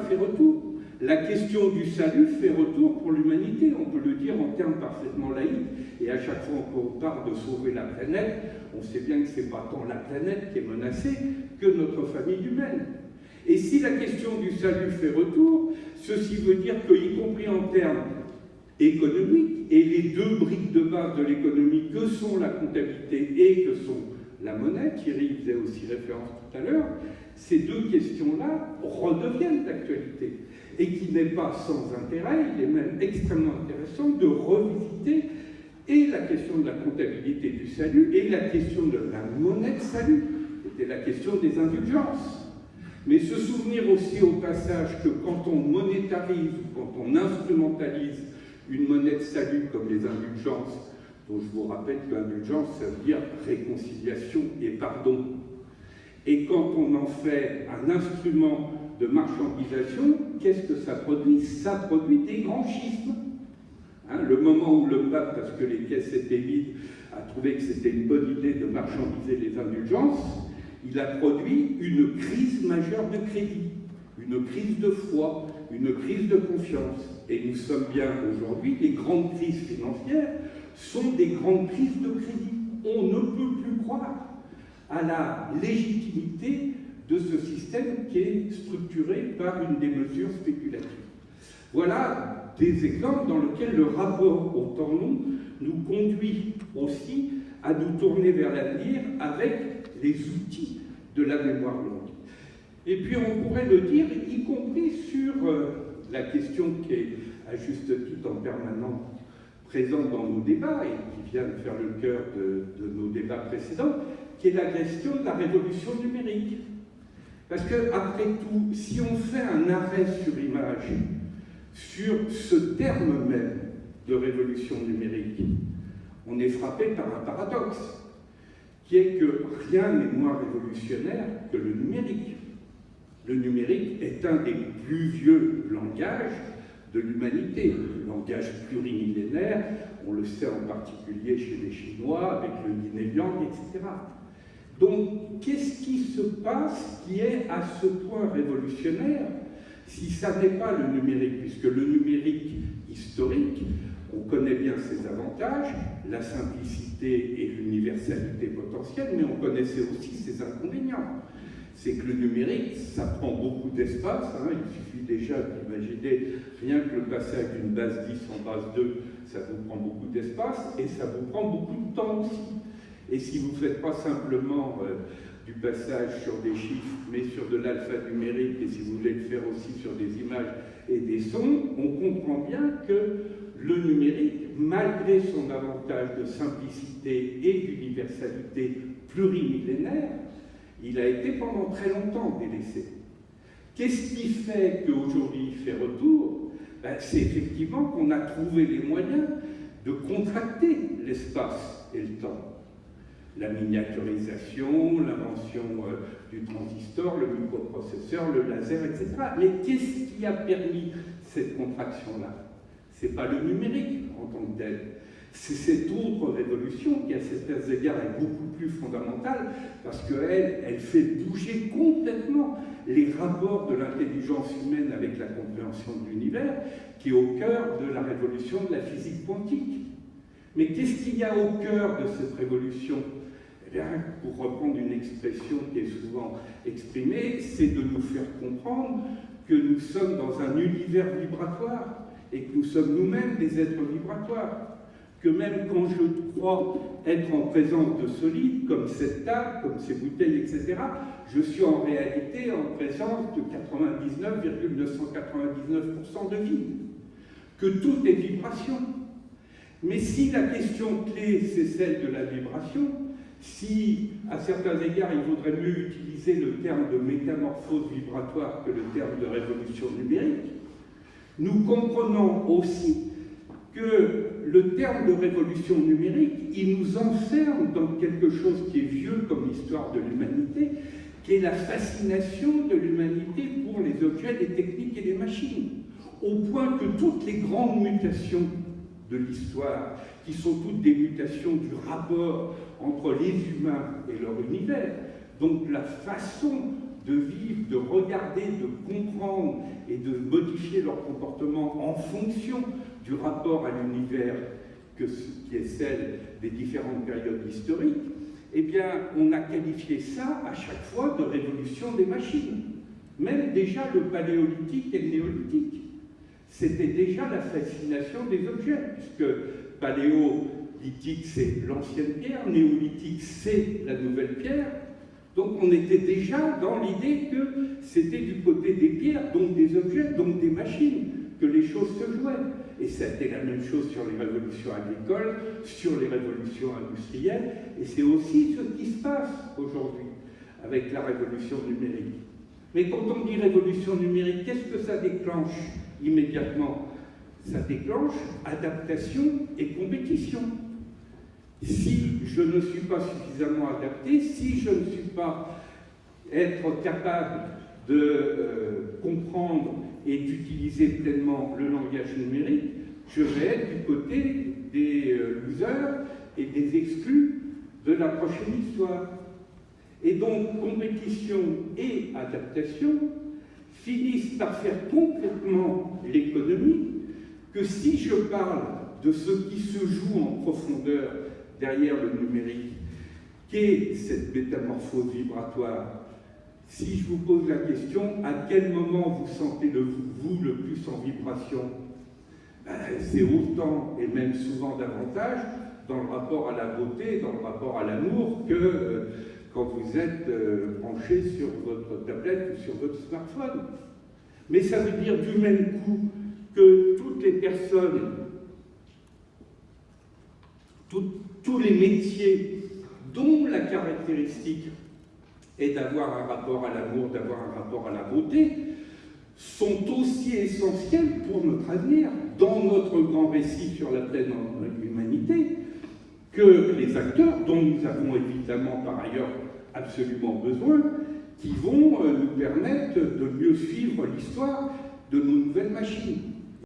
fait retour. La question du salut fait retour pour l'humanité, on peut le dire en termes parfaitement laïques, et à chaque fois qu'on parle de sauver la planète, on sait bien que ce n'est pas tant la planète qui est menacée que notre famille humaine. Et si la question du salut fait retour, ceci veut dire qu'y compris en termes économiques, et les deux briques de base de l'économie que sont la comptabilité et que sont la monnaie, Thierry faisait aussi référence tout à l'heure, ces deux questions-là redeviennent d'actualité. Et qu'il n'est pas sans intérêt, il est même extrêmement intéressant de revisiter et la question de la comptabilité du salut et la question de la monnaie de salut, c'était la question des indulgences. Mais se souvenir aussi au passage que quand on monétarise, quand on instrumentalise une monnaie de salut comme les indulgences, dont je vous rappelle que indulgence, ça veut dire réconciliation et pardon, et quand on en fait un instrument de marchandisation, qu'est-ce que ça produit? Ça produit des grands schismes. Hein, le moment où le pape, parce que les caisses étaient vides, a trouvé que c'était une bonne idée de marchandiser les indulgences, il a produit une crise majeure de crédit, une crise de foi, une crise de confiance. Et nous sommes bien aujourd'hui, les grandes crises financières sont des grandes crises de crédit. On ne peut plus croire à la légitimité de ce système qui est structuré par une des mesures spéculatives. Voilà des exemples dans lesquels le rapport au temps long nous conduit aussi à nous tourner vers l'avenir avec les outils de la mémoire longue. Et puis on pourrait le dire, y compris sur la question qui est à juste titre en permanence présente dans nos débats et qui vient de faire le cœur de nos débats précédents, qui est la question de la révolution numérique. Parce que, après tout, si on fait un arrêt sur image sur ce terme même de révolution numérique, on est frappé par un paradoxe, qui est que rien n'est moins révolutionnaire que le numérique. Le numérique est un des plus vieux langages de l'humanité, le langage plurimillénaire, on le sait en particulier chez les Chinois, avec le yin et yang, etc. Donc, qu'est-ce qui se passe qui est à ce point révolutionnaire si ça n'est pas le numérique, puisque le numérique historique, on connaît bien ses avantages, la simplicité et l'universalité potentielle, mais on connaissait aussi ses inconvénients. C'est que le numérique, ça prend beaucoup d'espace, hein, il suffit déjà d'imaginer rien que le passage d'une base 10 en base 2, ça vous prend beaucoup d'espace et ça vous prend beaucoup de temps aussi. Et si vous ne faites pas simplement du passage sur des chiffres, mais sur de l'alphanumérique, et si vous voulez le faire aussi sur des images et des sons, on comprend bien que le numérique, malgré son avantage de simplicité et d'universalité plurimillénaire, il a été pendant très longtemps délaissé. Qu'est-ce qui fait qu'aujourd'hui il fait retour? C'est effectivement qu'on a trouvé les moyens de contracter l'espace et le temps. La miniaturisation, l'invention du transistor, le microprocesseur, le laser, etc. Mais qu'est-ce qui a permis cette contraction-là? Ce n'est pas le numérique en tant que tel. C'est cette autre révolution qui, à certains égards, est beaucoup plus fondamentale parce qu'elle fait bouger complètement les rapports de l'intelligence humaine avec la compréhension de l'univers, qui est au cœur de la révolution de la physique quantique. Mais qu'est-ce qu'il y a au cœur de cette révolution? Eh bien, pour reprendre une expression qui est souvent exprimée, c'est de nous faire comprendre que nous sommes dans un univers vibratoire et que nous sommes nous-mêmes des êtres vibratoires. Que même quand je crois être en présence de solides, comme cette table, comme ces bouteilles, etc., je suis en réalité en présence de 99,999% de vide. Que tout est vibration. Mais si la question clé, c'est celle de la vibration, si, à certains égards, il vaudrait mieux utiliser le terme de métamorphose vibratoire que le terme de révolution numérique, nous comprenons aussi que le terme de révolution numérique, il nous enferme dans quelque chose qui est vieux comme l'histoire de l'humanité, qui est la fascination de l'humanité pour les objets, les techniques et les machines, au point que toutes les grandes mutations de l'histoire, qui sont toutes des mutations du rapport entre les humains et leur univers, donc la façon de vivre, de regarder, de comprendre et de modifier leur comportement en fonction du rapport à l'univers qui est celle des différentes périodes historiques, eh bien, on a qualifié ça à chaque fois de révolution des machines. Même déjà le paléolithique et le néolithique. C'était déjà la fascination des objets, puisque paléolithique, c'est l'ancienne pierre, néolithique, c'est la nouvelle pierre. Donc on était déjà dans l'idée que c'était du côté des pierres, donc des objets, donc des machines, que les choses se jouaient. Et c'était la même chose sur les révolutions agricoles, sur les révolutions industrielles, et c'est aussi ce qui se passe aujourd'hui avec la révolution numérique. Mais quand on dit révolution numérique, qu'est-ce que ça déclenche immédiatement? Ça déclenche adaptation et compétition. Si je ne suis pas suffisamment adapté, si je ne suis pas être capable de comprendre et d'utiliser pleinement le langage numérique, je vais être du côté des losers et des exclus de la prochaine histoire. Et donc, compétition et adaptation finissent par faire complètement l'économie que si je parle de ce qui se joue en profondeur derrière le numérique, qu'est cette métamorphose vibratoire, si je vous pose la question, à quel moment vous sentez vous le plus en vibration, c'est autant et même souvent davantage dans le rapport à la beauté, dans le rapport à l'amour que quand vous êtes branché sur votre tablette ou sur votre smartphone. Mais ça veut dire du même coup que toutes les personnes, tous les métiers dont la caractéristique est d'avoir un rapport à l'amour, d'avoir un rapport à la beauté, sont aussi essentiels pour notre avenir, dans notre grand récit sur la pleine humanité, que les acteurs, dont nous avons évidemment par ailleurs absolument besoin, qui vont nous permettre de mieux suivre l'histoire de nos nouvelles machines.